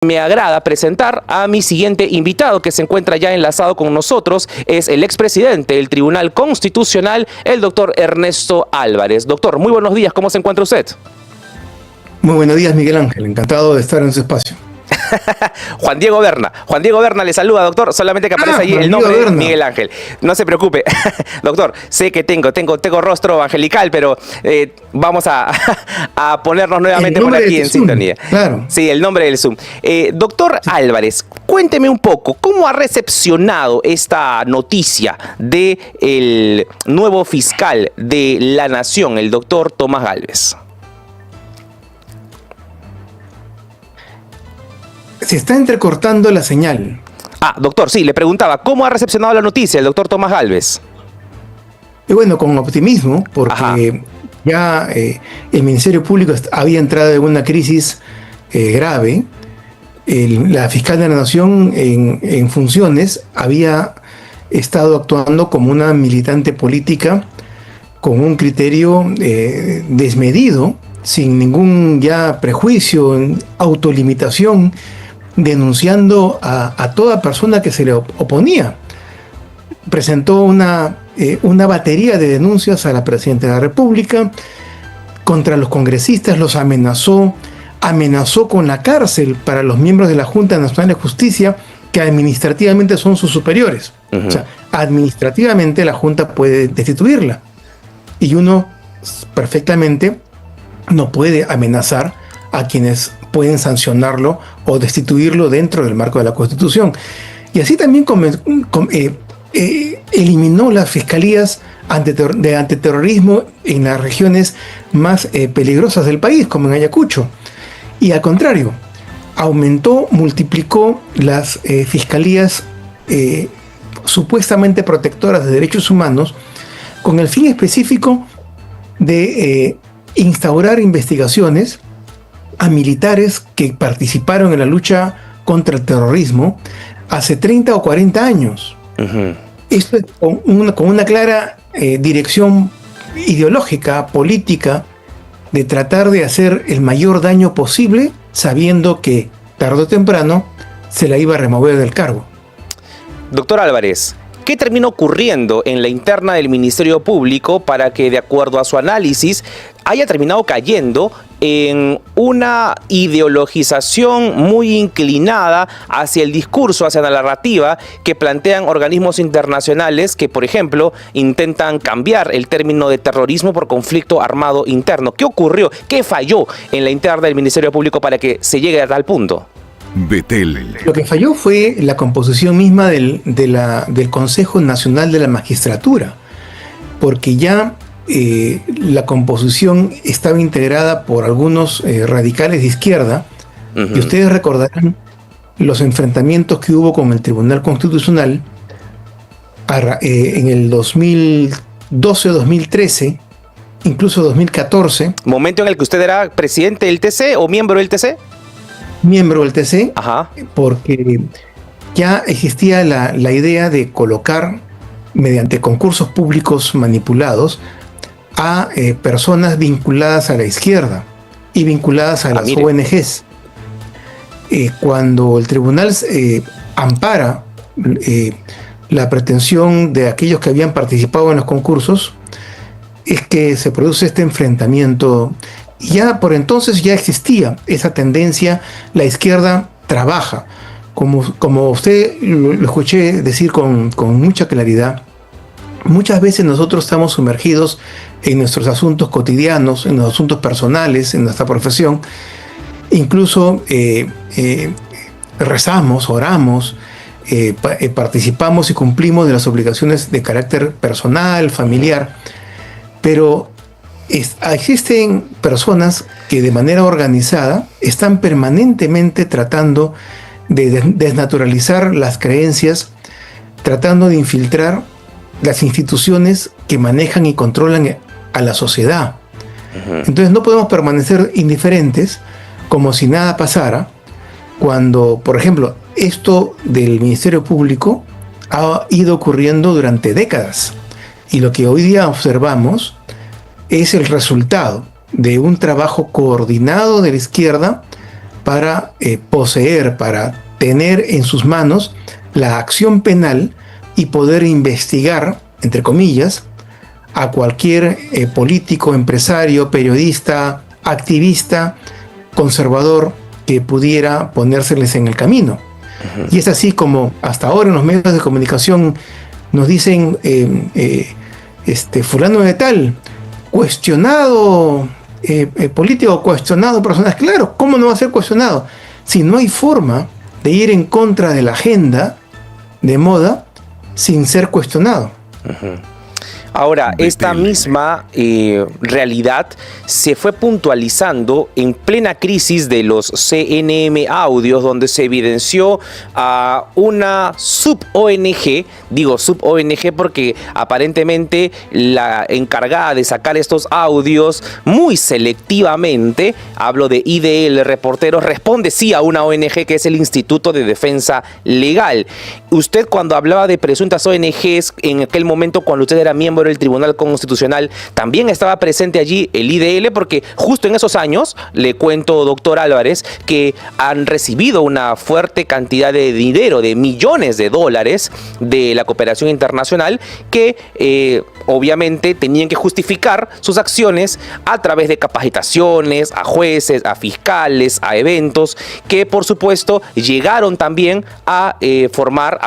Me agrada presentar a mi siguiente invitado que se encuentra ya enlazado con nosotros. Es el expresidente del Tribunal Constitucional, el doctor Ernesto Álvarez. Doctor, muy buenos días, ¿cómo se encuentra usted? Muy buenos días, Miguel Ángel, encantado de estar en su espacio. Juan Diego Berna le saluda, doctor, solamente que aparece allí el nombre de Miguel Ángel. No se preocupe, doctor, sé que tengo rostro angelical, pero vamos a ponernos nuevamente por aquí en sintonía. Claro. Sí, el nombre del Zoom. Doctor Álvarez, cuénteme un poco, ¿cómo ha recepcionado esta noticia del nuevo fiscal de la Nación, el doctor Tomás Gálvez? Se está entrecortando la señal. Doctor, sí, le preguntaba, ¿cómo ha recepcionado la noticia el doctor Tomás Gálvez? Y bueno, con optimismo, porque ya el Ministerio Público había entrado en una crisis grave. La fiscal de la Nación en funciones había estado actuando como una militante política con un criterio desmedido, sin ningún ya prejuicio, autolimitación, denunciando a toda persona que se le oponía. Presentó una batería de denuncias a la Presidenta de la República, contra los congresistas, los amenazó con la cárcel para los miembros de la Junta Nacional de Justicia, que administrativamente son sus superiores. O sea, administrativamente la Junta puede destituirla. Y uno perfectamente no puede amenazar a quienes pueden sancionarlo o destituirlo dentro del marco de la Constitución. Y así también eliminó las fiscalías de antiterrorismo en las regiones más peligrosas del país, como en Ayacucho. Y al contrario, multiplicó las fiscalías supuestamente protectoras de derechos humanos, con el fin específico de instaurar investigaciones a militares que participaron en la lucha contra el terrorismo hace 30 o 40 años. Esto es con una clara dirección ideológica, política, de tratar de hacer el mayor daño posible, sabiendo que tarde o temprano se la iba a remover del cargo. Doctor Álvarez, ¿qué termina ocurriendo en la interna del Ministerio Público para que, de acuerdo a su análisis, haya terminado cayendo en una ideologización muy inclinada hacia el discurso, hacia la narrativa que plantean organismos internacionales que, por ejemplo, intentan cambiar el término de terrorismo por conflicto armado interno? ¿Qué ocurrió? ¿Qué falló en la interna del Ministerio Público para que se llegue a tal punto? Betel. Lo que falló fue la composición misma del Consejo Nacional de la Magistratura, porque ya la composición estaba integrada por algunos radicales de izquierda, y ustedes recordarán los enfrentamientos que hubo con el Tribunal Constitucional en el 2012, 2013, incluso 2014. ¿Momento en el que usted era presidente del TC o miembro del TC? Miembro del TC, porque ya existía la idea de colocar, mediante concursos públicos manipulados, a personas vinculadas a la izquierda y vinculadas a las ONGs. Cuando el tribunal ampara la pretensión de aquellos que habían participado en los concursos, es que se produce este enfrentamiento. Ya por entonces ya existía esa tendencia. La izquierda trabaja, como usted lo escuché decir con mucha claridad. Muchas veces nosotros estamos sumergidos en nuestros asuntos cotidianos, en los asuntos personales, en nuestra profesión. Incluso rezamos, oramos, participamos y cumplimos de las obligaciones de carácter personal, familiar. Pero existen personas que de manera organizada están permanentemente tratando de desnaturalizar las creencias, tratando de infiltrar las instituciones que manejan y controlan a la sociedad. Entonces no podemos permanecer indiferentes como si nada pasara, cuando, por ejemplo, esto del Ministerio Público ha ido ocurriendo durante décadas, y lo que hoy día observamos es el resultado de un trabajo coordinado de la izquierda para poseer, para tener en sus manos la acción penal y poder investigar, entre comillas, a cualquier político, empresario, periodista, activista, conservador que pudiera ponérseles en el camino. Y es así como hasta ahora en los medios de comunicación nos dicen fulano de tal, cuestionado político, cuestionado personas. Claro, ¿cómo no va a ser cuestionado? Si no hay forma de ir en contra de la agenda de moda sin ser cuestionado. Ahora, esta misma realidad se fue puntualizando en plena crisis de los CNM Audios, donde se evidenció a una sub-ONG, digo sub-ONG porque aparentemente la encargada de sacar estos audios muy selectivamente, hablo de IDL Reporteros, responde sí a una ONG que es el Instituto de Defensa Legal. Usted, cuando hablaba de presuntas ONGs, en aquel momento cuando usted era miembro del Tribunal Constitucional, también estaba presente allí el IDL, porque justo en esos años, le cuento, doctor Álvarez, que han recibido una fuerte cantidad de dinero, de millones de dólares de la cooperación internacional, que obviamente tenían que justificar sus acciones a través de capacitaciones a jueces, a fiscales, a eventos, que por supuesto llegaron también a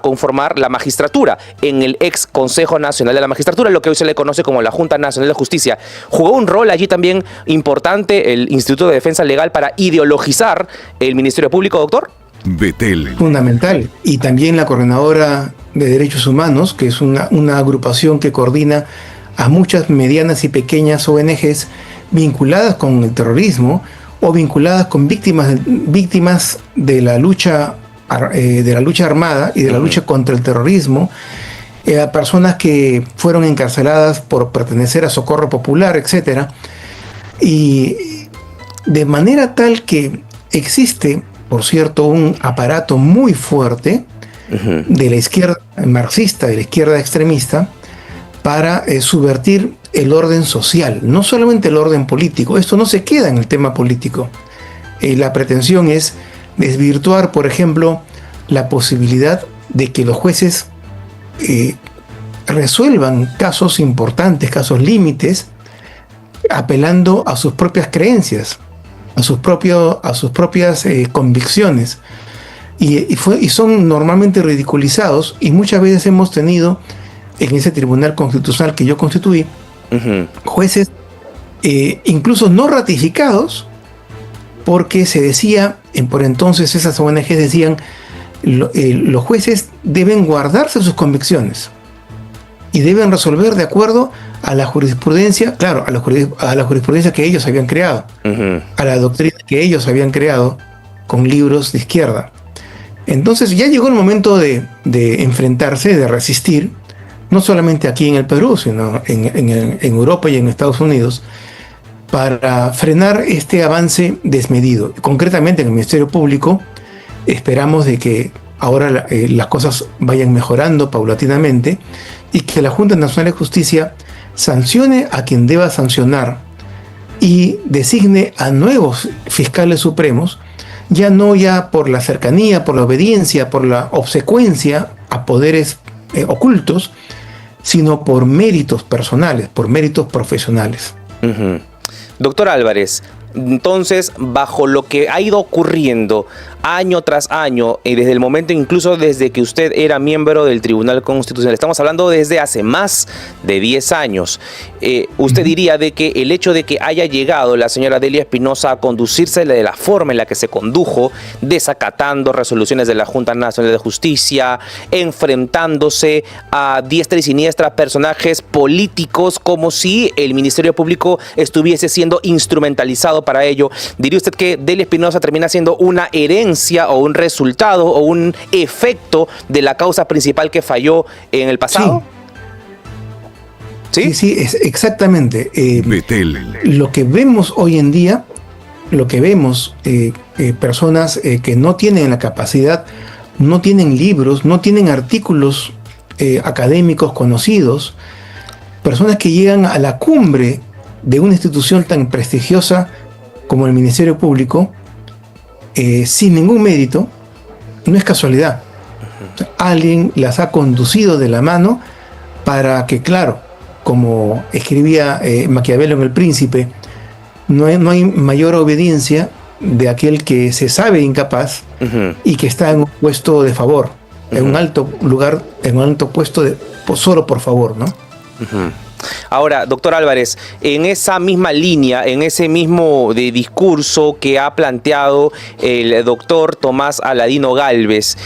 conformar la magistratura en el ex Consejo Nacional de la Magistratura, lo que hoy se le conoce como la Junta Nacional de Justicia. ¿Jugó un rol allí también importante el Instituto de Defensa Legal para ideologizar el Ministerio Público, doctor? Betel. Fundamental. Y también la Coordinadora de Derechos Humanos, que es una agrupación que coordina a muchas medianas y pequeñas ONGs vinculadas con el terrorismo o vinculadas con víctimas de la lucha armada y de la lucha contra el terrorismo, a personas que fueron encarceladas por pertenecer a Socorro Popular, etc. Y de manera tal que existe, por cierto, un aparato muy fuerte de la izquierda marxista, de la izquierda extremista, para subvertir el orden social, no solamente el orden político. Esto no se queda en el tema político. La pretensión es desvirtuar, por ejemplo, la posibilidad de que los jueces resuelvan casos importantes, casos límites, apelando a sus propias creencias, a sus propias convicciones, y son normalmente ridiculizados, y muchas veces hemos tenido en ese tribunal constitucional que yo constituí, jueces incluso no ratificados, porque se decía, por entonces esas ONGs decían, los jueces deben guardarse sus convicciones y deben resolver de acuerdo a la jurisprudencia, claro, a la jurisprudencia que ellos habían creado, a la doctrina que ellos habían creado con libros de izquierda. Entonces ya llegó el momento de enfrentarse, de resistir, no solamente aquí en el Perú, sino en Europa y en Estados Unidos, para frenar este avance desmedido. Concretamente en el Ministerio Público esperamos de que ahora las cosas vayan mejorando paulatinamente y que la Junta Nacional de Justicia sancione a quien deba sancionar y designe a nuevos fiscales supremos, ya por la cercanía, por la obediencia, por la obsecuencia a poderes ocultos, sino por méritos personales, por méritos profesionales. Doctor Álvarez, entonces, bajo lo que ha ido ocurriendo año tras año, desde el momento incluso desde que usted era miembro del Tribunal Constitucional, estamos hablando desde hace más de 10 años, usted diría de que el hecho de que haya llegado la señora Delia Espinosa a conducirse de la forma en la que se condujo, desacatando resoluciones de la Junta Nacional de Justicia, enfrentándose a diestra y siniestra personajes políticos, como si el Ministerio Público estuviese siendo instrumentalizado para ello, ¿diría usted que Delia Espinosa termina siendo una herencia o un resultado o un efecto de la causa principal que falló en el pasado? Sí, exactamente. Lo que vemos hoy en día, personas que no tienen la capacidad, no tienen libros, no tienen artículos académicos conocidos, personas que llegan a la cumbre de una institución tan prestigiosa como el Ministerio Público, sin ningún mérito, no es casualidad. O sea, alguien las ha conducido de la mano para que, claro, como escribía Maquiavelo en El Príncipe, no hay mayor obediencia de aquel que se sabe incapaz y que está en un puesto de favor, en un alto lugar, en un alto puesto solo por favor, ¿no? Ahora, doctor Álvarez, en esa misma línea, en ese mismo discurso que ha planteado el doctor Tomás Aladino Gálvez,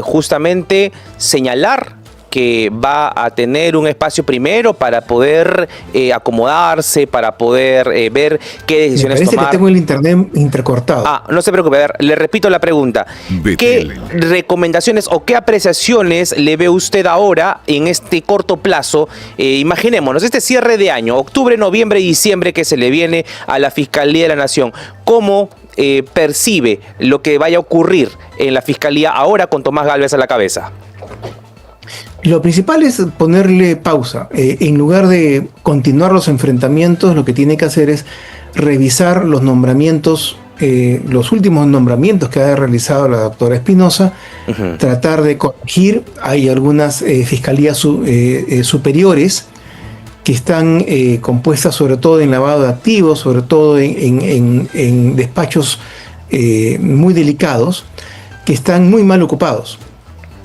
justamente señalar que va a tener un espacio primero para poder acomodarse, para poder ver qué decisiones tomar. Me parece tomar. que tengo el internet intercortado. No se preocupe, a ver, le repito la pregunta. ¿Qué recomendaciones o qué apreciaciones le ve usted ahora en este corto plazo? Imaginémonos, este cierre de año, octubre, noviembre y diciembre que se le viene a la Fiscalía de la Nación. ¿Cómo percibe lo que vaya a ocurrir en la Fiscalía ahora con Tomás Gálvez a la cabeza? Lo principal es ponerle pausa. En lugar de continuar los enfrentamientos, lo que tiene que hacer es revisar los nombramientos, los últimos nombramientos que ha realizado la doctora Espinosa, tratar de corregir. Hay algunas fiscalías superiores que están compuestas sobre todo en lavado de activos, sobre todo en despachos muy delicados, que están muy mal ocupados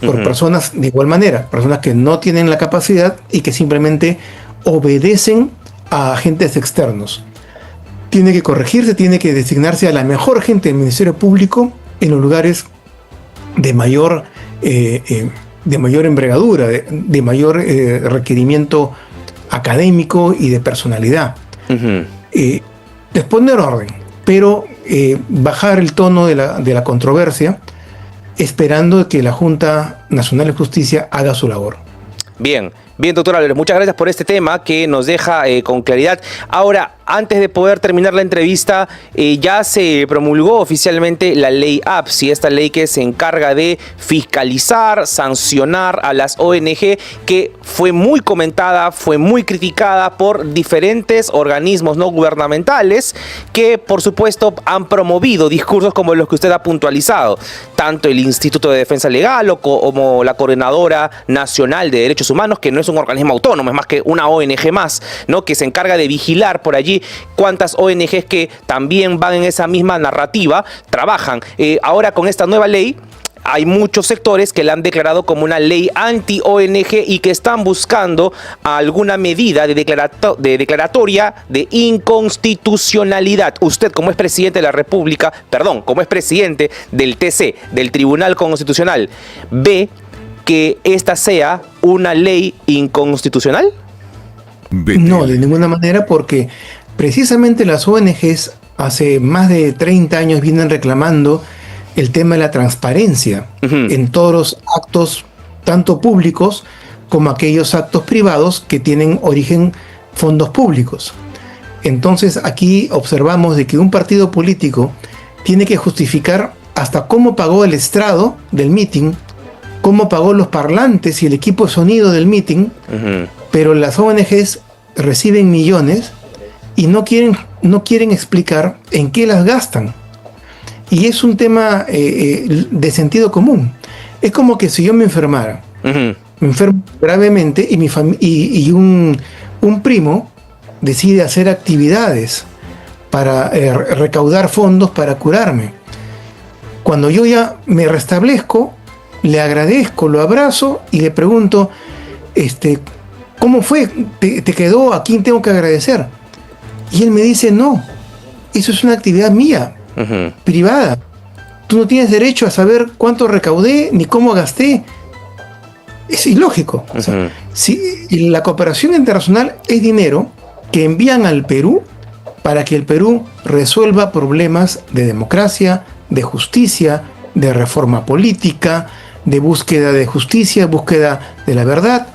por personas de igual manera, personas que no tienen la capacidad y que simplemente obedecen a agentes externos. Tiene que corregirse, tiene que designarse a la mejor gente del Ministerio Público en los lugares de mayor envergadura, de mayor requerimiento académico y de personalidad. Poner orden, pero bajar el tono de la controversia, esperando que la Junta Nacional de Justicia haga su labor. Bien, doctor Álvarez, muchas gracias por este tema que nos deja con claridad. Ahora, antes de poder terminar la entrevista, ya se promulgó oficialmente la ley APSI, esta ley que se encarga de fiscalizar, sancionar a las ONG, que fue muy comentada, fue muy criticada por diferentes organismos no gubernamentales que, por supuesto, han promovido discursos como los que usted ha puntualizado, tanto el Instituto de Defensa Legal como la Coordinadora Nacional de Derechos Humanos, que no es un organismo autónomo, es más que una ONG más, ¿no?, que se encarga de vigilar por allí cuántas ONGs que también van en esa misma narrativa trabajan. Ahora con esta nueva ley hay muchos sectores que la han declarado como una ley anti-ONG y que están buscando alguna medida de declaratoria de inconstitucionalidad. Usted, como es presidente de la República, como es presidente del TC, del Tribunal Constitucional, ¿ve que esta sea una ley inconstitucional? No, de ninguna manera, porque precisamente las ONGs hace más de 30 años vienen reclamando el tema de la transparencia en todos los actos, tanto públicos como aquellos actos privados que tienen origen fondos públicos. Entonces aquí observamos de que un partido político tiene que justificar hasta cómo pagó el estrado del meeting, cómo pagó los parlantes y el equipo de sonido del meeting, pero las ONGs reciben millones y no quieren explicar en qué las gastan. Y es un tema de sentido común. Es como que si yo me enfermara, me enfermo gravemente y un primo decide hacer actividades para recaudar fondos para curarme. Cuando yo ya me restablezco, le agradezco, lo abrazo y le pregunto, ¿cómo fue? ¿Te quedó? ¿A quién tengo que agradecer? Y él me dice, no, eso es una actividad mía, privada. Tú no tienes derecho a saber cuánto recaudé ni cómo gasté. Es ilógico. O sea, si la cooperación internacional es dinero que envían al Perú para que el Perú resuelva problemas de democracia, de justicia, de reforma política, de búsqueda de justicia, búsqueda de la verdad.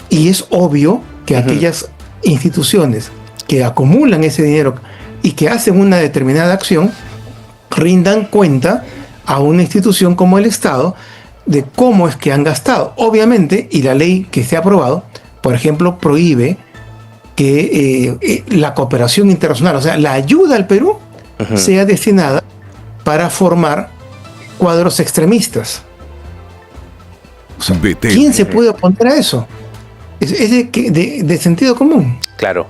Y es obvio que aquellas instituciones que acumulan ese dinero y que hacen una determinada acción, rindan cuenta a una institución como el Estado de cómo es que han gastado. Obviamente, y la ley que se ha aprobado, por ejemplo, prohíbe que la cooperación internacional, o sea, la ayuda al Perú, sea destinada para formar cuadros extremistas. O sea, ¿quién se puede oponer a eso? Es de sentido común. Claro.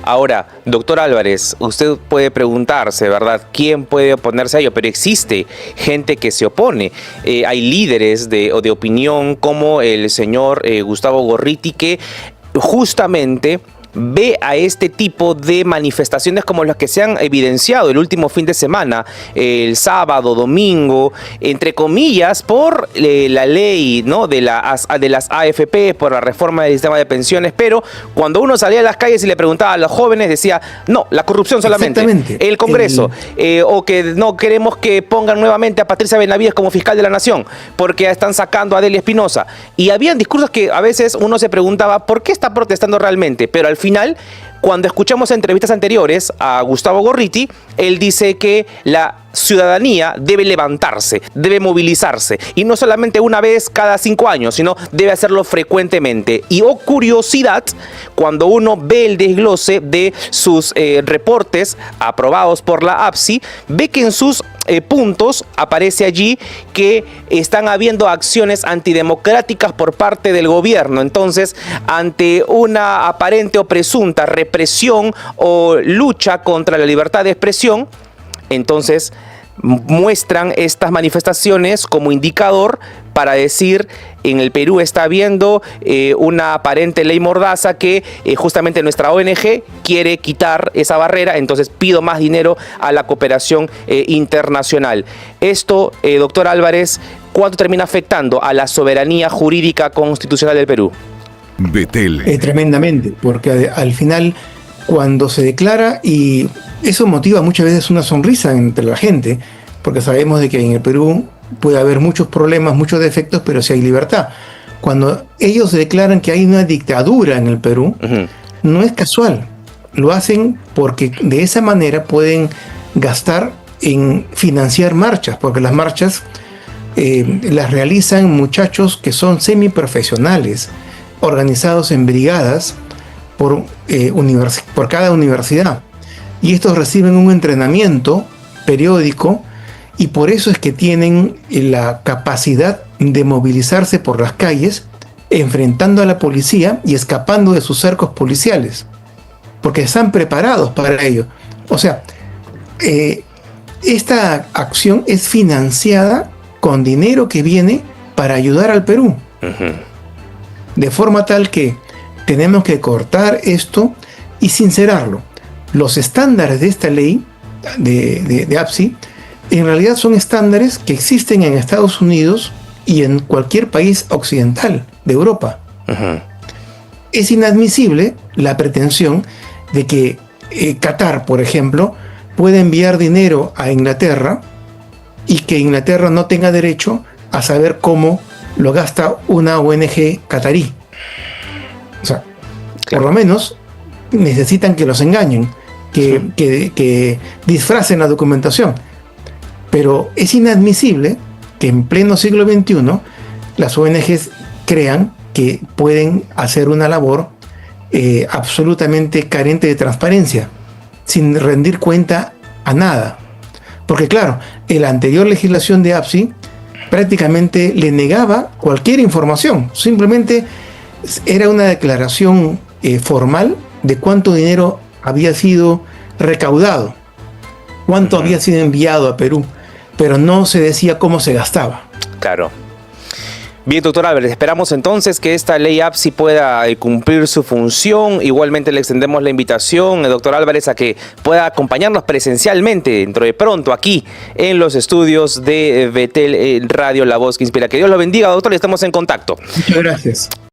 Ahora, doctor Álvarez, usted puede preguntarse, ¿verdad?, ¿quién puede oponerse a ello? Pero existe gente que se opone. Hay líderes de opinión como el señor Gustavo Gorriti, que justamente ve a este tipo de manifestaciones como las que se han evidenciado el último fin de semana, el sábado, domingo, entre comillas, por la ley, ¿no?, de las AFP, por la reforma del sistema de pensiones, pero cuando uno salía a las calles y le preguntaba a los jóvenes, decía, no, la corrupción solamente, el Congreso, o que no queremos que pongan nuevamente a Patricia Benavides como fiscal de la Nación, porque están sacando a Adelia Espinosa. Y habían discursos que a veces uno se preguntaba, ¿por qué está protestando realmente? Pero al final, cuando escuchamos entrevistas anteriores a Gustavo Gorriti, él dice que la ciudadanía debe levantarse, debe movilizarse, y no solamente una vez cada 5 años, sino debe hacerlo frecuentemente. Y curiosidad, cuando uno ve el desglose de sus reportes aprobados por la APSI, ve que en sus puntos aparece allí que están habiendo acciones antidemocráticas por parte del gobierno. Entonces, ante una aparente o presunta represión o lucha contra la libertad de expresión, entonces muestran estas manifestaciones como indicador para decir, en el Perú está habiendo una aparente ley mordaza que justamente nuestra ONG quiere quitar esa barrera, entonces pido más dinero a la cooperación internacional. Esto, doctor Álvarez, ¿cuánto termina afectando a la soberanía jurídica constitucional del Perú? Tremendamente, porque al final, cuando se declara, y eso motiva muchas veces una sonrisa entre la gente, porque sabemos de que en el Perú puede haber muchos problemas, muchos defectos, pero sí hay libertad. Cuando ellos declaran que hay una dictadura en el Perú, no es casual. Lo hacen porque de esa manera pueden gastar en financiar marchas, porque las marchas las realizan muchachos que son semiprofesionales, organizados en brigadas por cada universidad. Y estos reciben un entrenamiento periódico, y por eso es que tienen la capacidad de movilizarse por las calles, enfrentando a la policía y escapando de sus cercos policiales, porque están preparados para ello. O sea, esta acción es financiada con dinero que viene para ayudar al Perú. De forma tal que tenemos que cortar esto y sincerarlo. Los estándares de esta ley de APSI en realidad son estándares que existen en Estados Unidos y en cualquier país occidental de Europa. Es inadmisible la pretensión de que Qatar, por ejemplo, pueda enviar dinero a Inglaterra y que Inglaterra no tenga derecho a saber cómo lo gasta una ONG catarí. O sea, por lo menos necesitan que los engañen, que disfracen la documentación. Pero es inadmisible que en pleno siglo XXI las ONGs crean que pueden hacer una labor absolutamente carente de transparencia, sin rendir cuenta a nada. Porque claro, la anterior legislación de APSI prácticamente le negaba cualquier información. Simplemente era una declaración formal de cuánto dinero había sido recaudado, cuánto había sido enviado a Perú, pero no se decía cómo se gastaba. Claro. Bien, doctor Álvarez, esperamos entonces que esta ley APSI pueda cumplir su función. Igualmente le extendemos la invitación, doctor Álvarez, a que pueda acompañarnos presencialmente dentro de pronto aquí en los estudios de Betel Radio, La Voz que Inspira. Que Dios lo bendiga, doctor, y estamos en contacto. Muchas gracias.